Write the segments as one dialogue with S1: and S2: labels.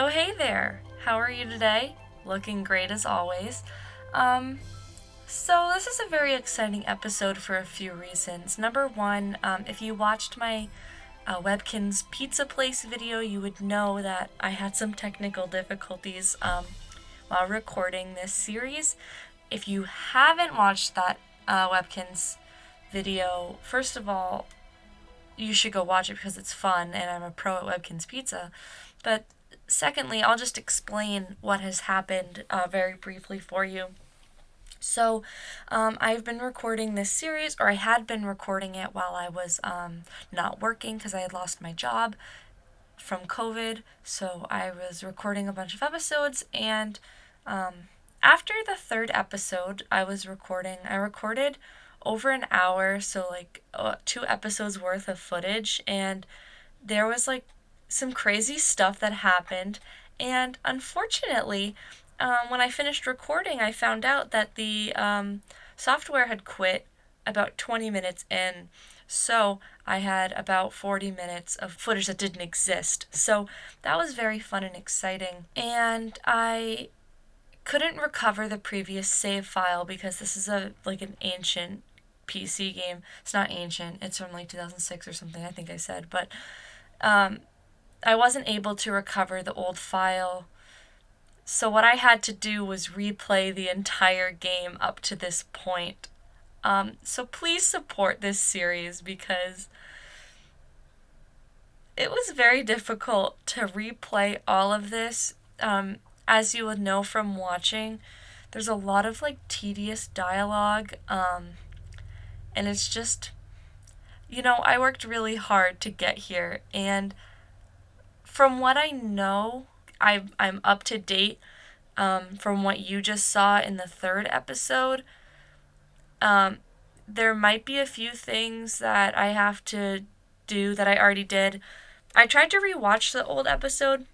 S1: Oh, hey there. How are you today? Looking great as always. Um, this is a very exciting episode for a few reasons. Number one, if you watched my Webkin's Pizza Place video, you would know that I had some technical difficulties while recording this series. If you haven't watched that Webkin's video, first of all, you should go watch it because it's fun and I'm a pro at Webkin's Pizza. But secondly, I'll just explain what has happened very briefly for you. I've been recording this series, or I had been recording it while I was not working because I had lost my job from COVID. So I was recording a bunch of episodes, and after the third episode I recorded over an hour, so like 2 episodes worth of footage, and there was like some crazy stuff that happened. And unfortunately, when I finished recording, I found out that the software had quit about 20 minutes in. So I had about 40 minutes of footage that didn't exist. So that was very fun and exciting. And I couldn't recover the previous save file because this is an ancient PC game. It's not ancient. It's from like 2006 or something, I think I said. But I wasn't able to recover the old file. So what I had to do was replay the entire game up to this point. So please support this series because it was very difficult to replay all of this. As you would know from watching, there's a lot of like tedious dialogue, and it's just, I worked really hard to get here, and from what I know, I'm up to date. From what you just saw in the third episode, there might be a few things that I have to do that I already did. I tried to rewatch the old episode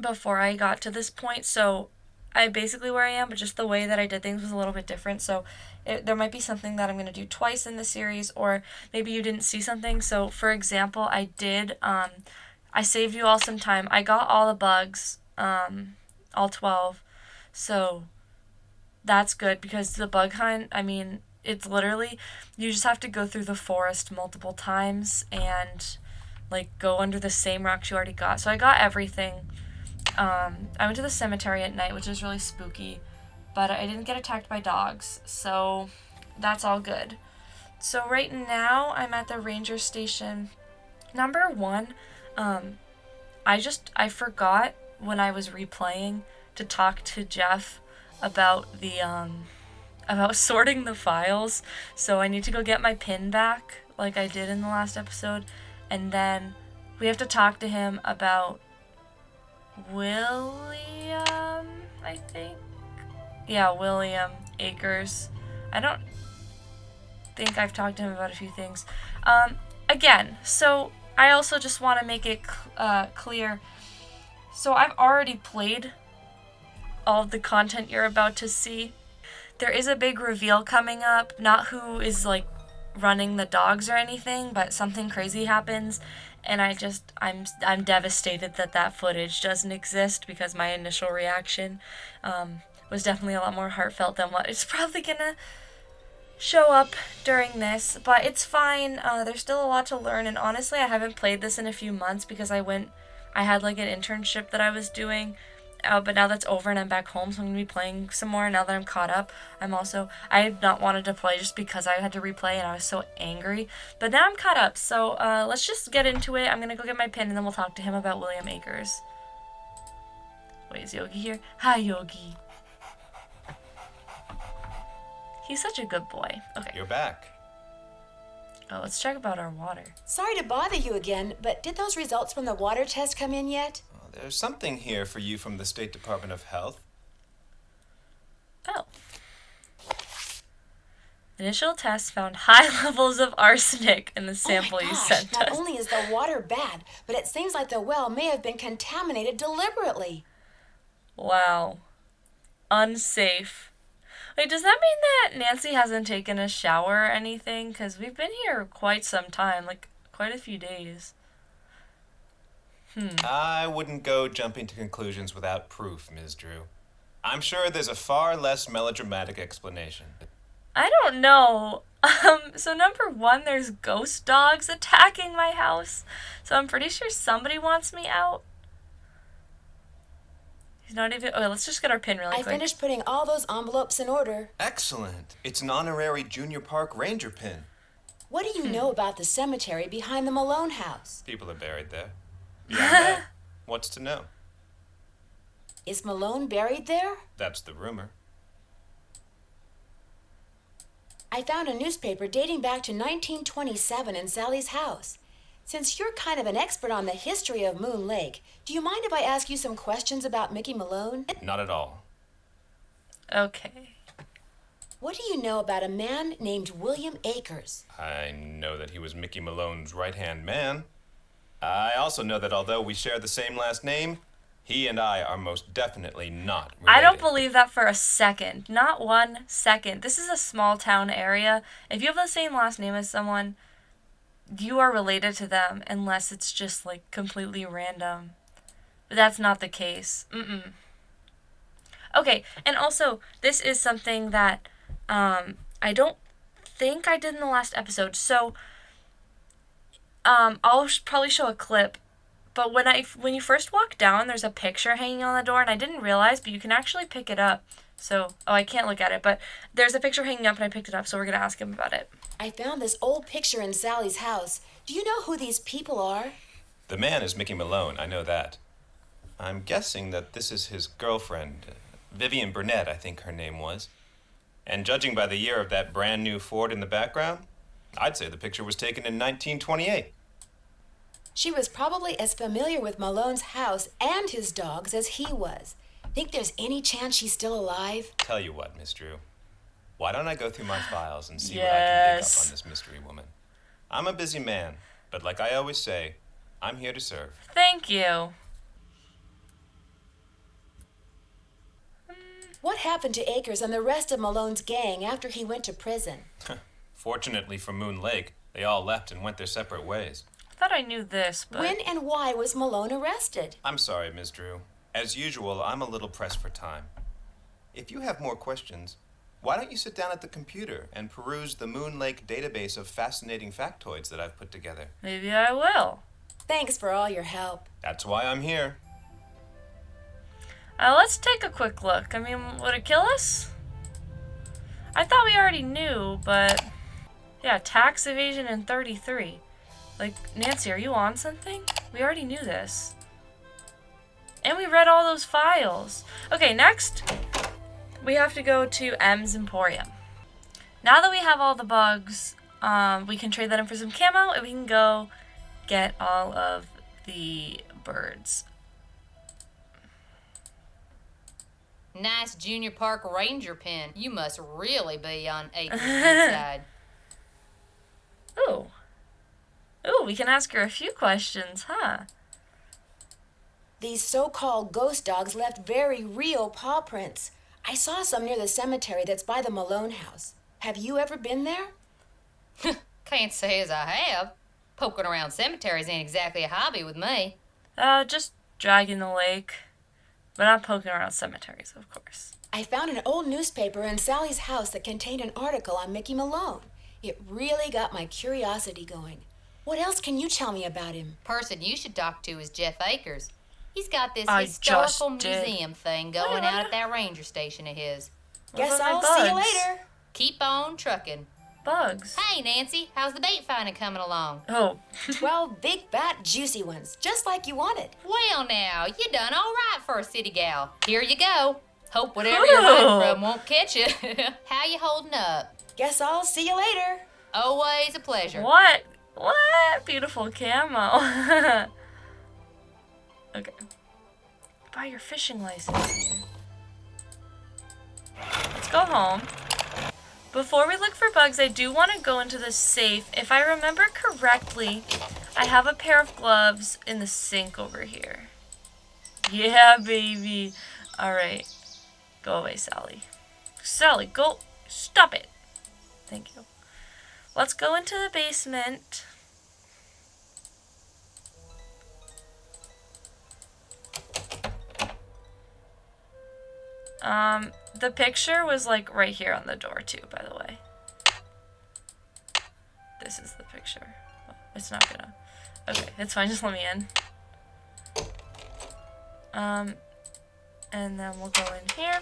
S1: before I got to this point, so I'm basically where I am, but just the way that I did things was a little bit different. So there might be something that I'm going to do twice in the series, or maybe you didn't see something. So, for example, I saved you all some time. I got all the bugs, all 12. So that's good because the bug hunt, it's literally, you just have to go through the forest multiple times and like go under the same rocks you already got. So I got everything. I went to the cemetery at night, which is really spooky, but I didn't get attacked by dogs. So that's all good. So right now I'm at the ranger station. Number one, I forgot when I was replaying to talk to Jeff about about sorting the files. So I need to go get my pin back like I did in the last episode, and then we have to talk to him about William, I think. Yeah, William Akers. I don't think I've talked to him about a few things. Again, so I also just want to make it clear. So I've already played all of the content you're about to see. There is a big reveal coming up, not who is like running the dogs or anything, but something crazy happens, and I'm devastated that footage doesn't exist because my initial reaction was definitely a lot more heartfelt than what it's probably gonna show up during this, but it's fine. There's still a lot to learn, and honestly, I haven't played this in a few months because I had like an internship that I was doing, but now that's over and I'm back home, so I'm gonna be playing some more now that I'm caught up. I had not wanted to play just because I had to replay and I was so angry, but now I'm caught up, so let's just get into it. I'm gonna go get my pen and then we'll talk to him about William Akers. Wait, is Yogi here? Hi, Yogi. He's such a good boy. Okay.
S2: You're back.
S1: Oh, let's check about our water.
S3: Sorry to bother you again, but did those results from the water test come in yet?
S2: Well, there's something here for you from the State Department of Health.
S1: Oh. Initial tests found high levels of arsenic in the sample you sent us.
S3: Not only is the water bad, but it seems like the well may have been contaminated deliberately.
S1: Wow. Unsafe. Wait, does that mean that Nancy hasn't taken a shower or anything? Because we've been here quite some time, like quite a few days.
S2: I wouldn't go jumping to conclusions without proof, Ms. Drew. I'm sure there's a far less melodramatic explanation.
S1: I don't know. So number one, there's ghost dogs attacking my house. So I'm pretty sure somebody wants me out. He's not even. Okay, let's just get our pin really
S3: I
S1: quick.
S3: finished putting all those envelopes in order.
S2: Excellent. It's an honorary Junior Park Ranger pin.
S3: What do you know about the cemetery behind the Malone house?
S2: People are buried there. Beyond that, what's to know?
S3: Is Malone buried there?
S2: That's the rumor.
S3: I found a newspaper dating back to 1927 in Sally's house. Since you're kind of an expert on the history of Moon Lake, do you mind if I ask you some questions about Mickey Malone?
S2: Not at all.
S1: Okay.
S3: What do you know about a man named William Akers?
S2: I know that he was Mickey Malone's right-hand man. I also know that although we share the same last name, he and I are most definitely not related.
S1: I don't believe that for a second. Not 1 second. This is a small town area. If you have the same last name as someone, you are related to them unless it's just like completely random. But that's not the case. Okay, and also this is something that I don't think I did in the last episode. So I'll probably show a clip. But when you first walk down, there's a picture hanging on the door, and I didn't realize, but you can actually pick it up. So, I can't look at it, but there's a picture hanging up, and I picked it up, so we're going to ask him about it.
S3: I found this old picture in Sally's house. Do you know who these people are?
S2: The man is Mickey Malone, I know that. I'm guessing that this is his girlfriend, Vivian Burnett, I think her name was. And judging by the year of that brand new Ford in the background, I'd say the picture was taken in 1928.
S3: She was probably as familiar with Malone's house and his dogs as he was. Think there's any chance she's still alive?
S2: Tell you what, Miss Drew. Why don't I go through my files and see what I can dig up on this mystery woman? I'm a busy man, but like I always say, I'm here to serve.
S1: Thank you.
S3: What happened to Akers and the rest of Malone's gang after he went to prison?
S2: Fortunately for Moon Lake, they all left and went their separate ways.
S1: I thought I knew this, but...
S3: When and why was Malone arrested?
S2: I'm sorry, Ms. Drew. As usual, I'm a little pressed for time. If you have more questions, why don't you sit down at the computer and peruse the Moon Lake database of fascinating factoids that I've put together?
S1: Maybe I will.
S3: Thanks for all your help.
S2: That's why I'm here.
S1: Let's take a quick look. I mean, would it kill us? I thought we already knew, but... Yeah, tax evasion in 33. Like, Nancy, are you on something? We already knew this. And we read all those files. Okay, next, we have to go to M's Emporium. Now that we have all the bugs, we can trade that in for some camo, and we can go get all of the birds.
S4: Nice Junior Park Ranger pin. You must really be on Akers' good side.
S1: Ooh. Ooh, we can ask her a few questions, huh?
S3: These so-called ghost dogs left very real paw prints. I saw some near the cemetery that's by the Malone house. Have you ever been there?
S4: Can't say as I have. Poking around cemeteries ain't exactly a hobby with me.
S1: Just dragging the lake. But not poking around cemeteries, of course.
S3: I found an old newspaper in Sally's house that contained an article on Mickey Malone. It really got my curiosity going. What else can you tell me about him?
S4: Person you should talk to is Jeff Akers. He's got this
S1: I
S4: historical
S1: just did.
S4: museum thing going out at that ranger station of his.
S3: Guess
S1: about my
S3: I'll see you
S1: bugs?
S3: later.
S4: Keep on trucking.
S1: Bugs.
S4: Hey, Nancy, how's the bait finding coming along?
S1: Oh.
S3: 12 big, fat, juicy ones, just like you wanted.
S4: Well, now, you done all right for a city gal. Here you go. Hope whatever you're hiding from won't catch you. How you holding up?
S3: Guess I'll see you later.
S4: Always a pleasure.
S1: What? What? Beautiful camo. Okay. Buy your fishing license here. Let's go home. Before we look for bugs, I do want to go into the safe. If I remember correctly, I have a pair of gloves in the sink over here. Yeah, baby. Alright. Go away, Sally. Sally, go. Stop it. Thank you. Let's go into the basement. The picture was like right here on the door too, by the way. This is the picture. Oh, it's not gonna. Okay, it's fine. Just let me in. And then we'll go in here.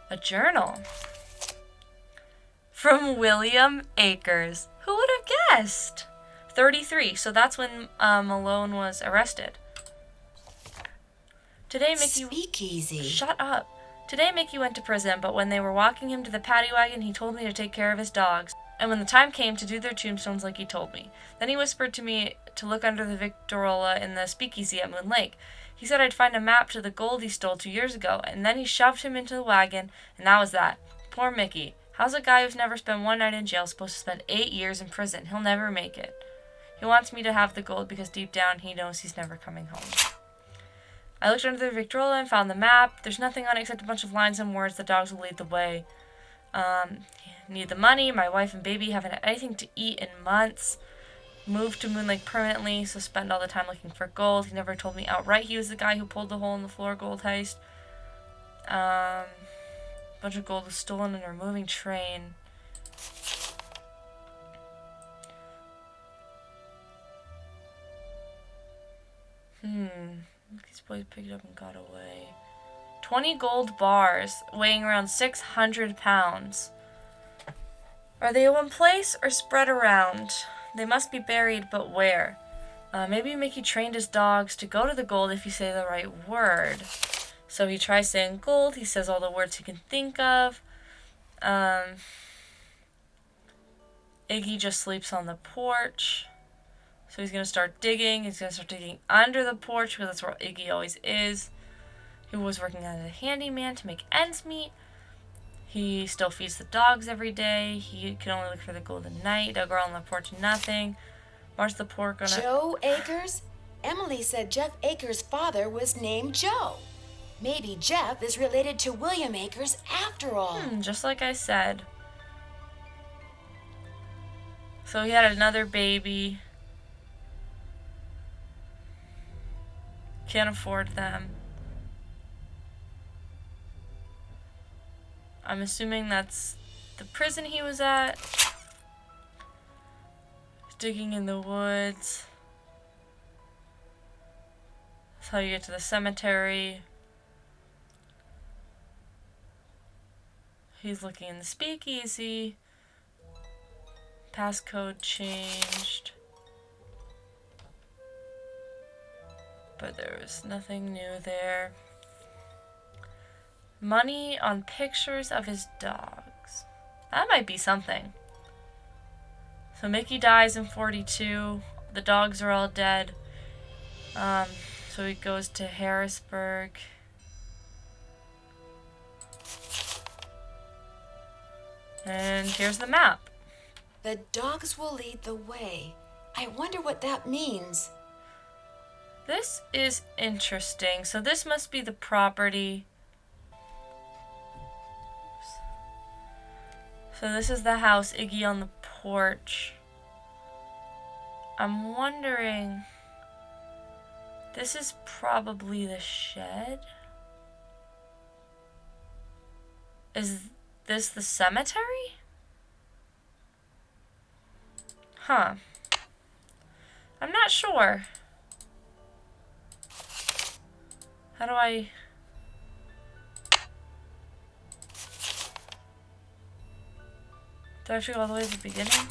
S1: A journal. From William Akers. Who would have guessed? 33. So that's when Malone was arrested. Today, Mickey...
S3: Speakeasy.
S1: Shut up. Today, Mickey went to prison, but when they were walking him to the paddy wagon, he told me to take care of his dogs. And when the time came to do their tombstones like he told me. Then he whispered to me to look under the Victrola in the speakeasy at Moon Lake. He said I'd find a map to the gold he stole 2 years ago, and then he shoved him into the wagon, and that was that. Poor Mickey. How's a guy who's never spent one night in jail supposed to spend 8 years in prison? He'll never make it. He wants me to have the gold because deep down he knows he's never coming home. I looked under the Victrola and found the map. There's nothing on it except a bunch of lines and words. The dogs will lead the way. Need the money. My wife and baby haven't had anything to eat in months. Moved to Moon Lake permanently, so spend all the time looking for gold. He never told me outright he was the guy who pulled the hole in the floor gold heist. Bunch of gold was stolen in a moving train. These boys picked it up and got away. 20 gold bars, weighing around 600 pounds. Are they in one place or spread around? They must be buried, but where? Maybe Mickey trained his dogs to go to the gold if you say the right word. So he tries saying gold. He says all the words he can think of. Iggy just sleeps on the porch. So he's going to start digging. He's going to start digging under the porch because that's where Iggy always is. He was working as a handyman to make ends meet. He still feeds the dogs every day. He can only look for the gold at night. Dug around on the porch, nothing. March the pork on a...
S3: Joe Akers? Emily said Jeff Akers' father was named Joe. Maybe Jeff is related to William Akers after all.
S1: Just like I said. So he had another baby. Can't afford them. I'm assuming that's the prison he was at. Digging in the woods. That's how you get to the cemetery. He's looking in the speakeasy. Passcode changed. But there was nothing new there. Money on pictures of his dogs. That might be something. So Mickey dies in 42. The dogs are all dead. So he goes to Harrisburg. And here's the map.
S3: The dogs will lead the way. I wonder what that means.
S1: This is interesting. So this must be the property. So this is the house, Iggy on the porch. I'm wondering... This is probably the shed? Is this the cemetery? Huh. I'm not sure. How do I... Do I have to go all the way to the beginning?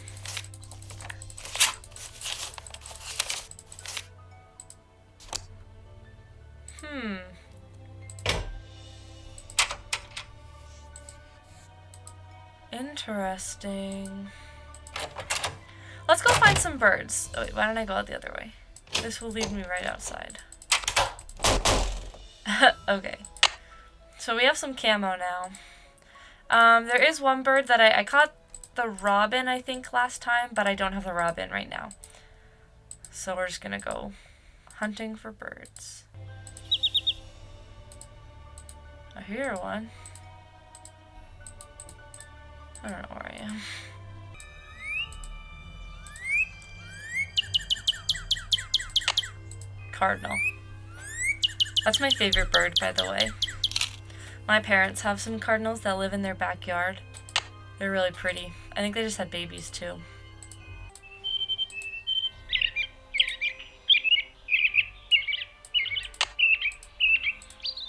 S1: Interesting. Let's go find some birds. Oh wait, why don't I go out the other way? This will lead me right outside. Okay. So we have some camo now. There is one bird that I caught the robin, I think, last time, but I don't have the robin right now. So we're just gonna go hunting for birds. I hear one. I don't know where I am. cardinal. That's my favorite bird, by the way. My parents have some cardinals that live in their backyard. They're really pretty. I think they just had babies too.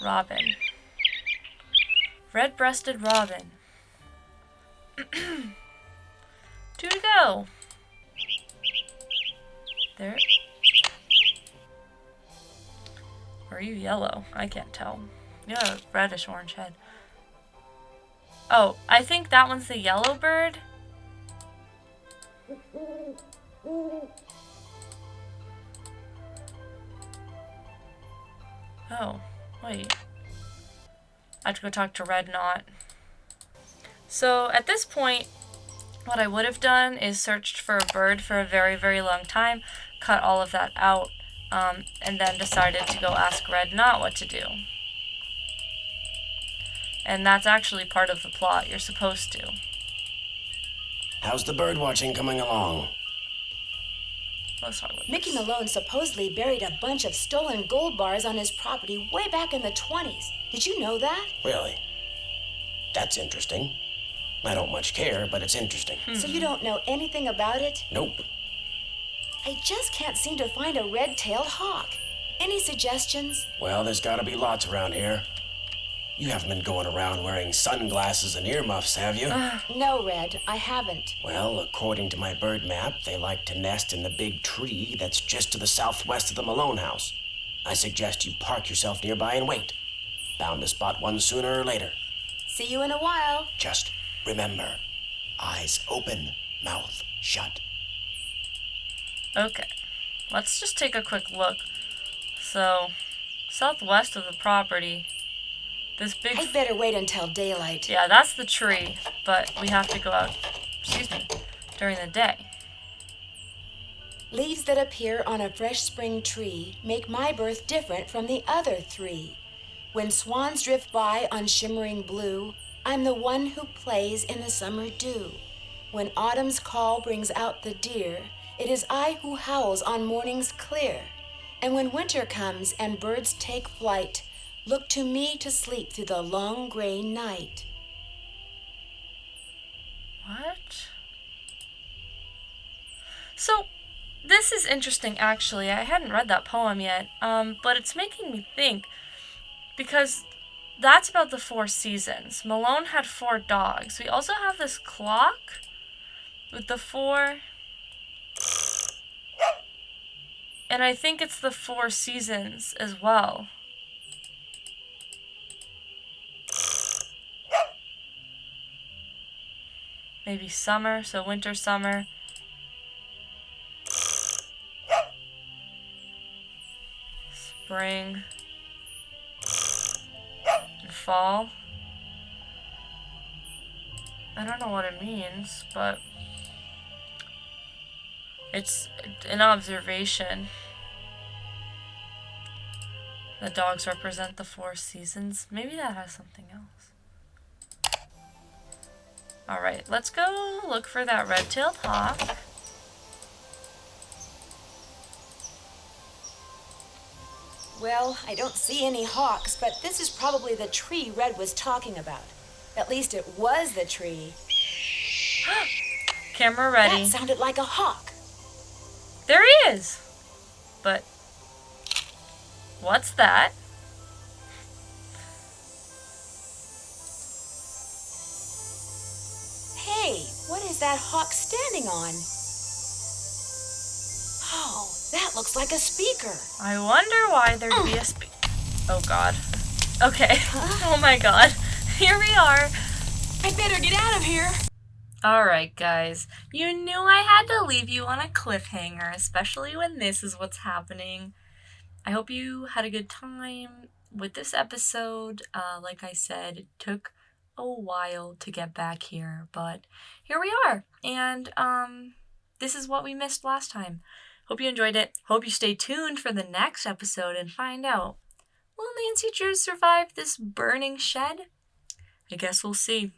S1: Robin. Red-breasted robin. Two to go. There. Or are you yellow? I can't tell. You have a reddish orange head. Oh, I think that one's the yellow bird. Oh, wait. I have to go talk to Red Knot. So at this point, what I would have done is searched for a bird for a very, very long time, cut all of that out, and then decided to go ask Red Knot what to do. And that's actually part of the plot. You're supposed to.
S5: How's the bird watching coming along?
S1: Let's talk about
S3: Mickey
S1: this.
S3: Malone supposedly buried a bunch of stolen gold bars on his property way back in the 20s. Did you know that?
S5: Really? That's interesting. I don't much care, but it's interesting.
S3: So you don't know anything about it?
S5: Nope.
S3: I just can't seem to find a red-tailed hawk. Any suggestions?
S5: Well, there's gotta be lots around here. You haven't been going around wearing sunglasses and earmuffs, have you?
S3: No, Red, I haven't.
S5: Well, according to my bird map, they like to nest in the big tree that's just to the southwest of the Malone house. I suggest you park yourself nearby and wait. Bound to spot one sooner or later.
S3: See you in a while.
S5: Just remember, eyes open, mouth shut.
S1: Okay, let's just take a quick look. So, southwest of the property, this big...
S3: I'd better wait until daylight.
S1: Yeah, that's the tree, but we have to go out, during the day.
S3: Leaves that appear on a fresh spring tree make my birth different from the other three. When swans drift by on shimmering blue, I'm the one who plays in the summer dew. When autumn's call brings out the deer, it is I who howls on mornings clear. And when winter comes and birds take flight, look to me to sleep through the long gray night.
S1: What? So, this is interesting actually. I hadn't read that poem yet, but it's making me think, because that's about the 4 seasons. Malone had 4 dogs. We also have this clock with the 4... And I think it's the 4 seasons as well. Maybe summer, so winter, summer. Spring. And fall. I don't know what it means, but it's an observation. The dogs represent the 4 seasons. Maybe that has something else. Alright, let's go look for that red-tailed hawk.
S3: Well, I don't see any hawks, but this is probably the tree Red was talking about. At least it was the tree.
S1: Camera ready.
S3: That sounded like a hawk.
S1: There he is! But what's that?
S3: Hey, what is that hawk standing on? Oh, that looks like a speaker.
S1: I wonder why there'd be a Oh god. Okay. Oh my god. Here we are.
S3: I better get out of here.
S1: Alright, guys. You knew I had to leave you on a cliffhanger, especially when this is what's happening. I hope you had a good time with this episode. Like I said, it took a while to get back here, but here we are. And this is what we missed last time. Hope you enjoyed it. Hope you stay tuned for the next episode and find out, will Nancy Drew survive this burning shed? I guess we'll see.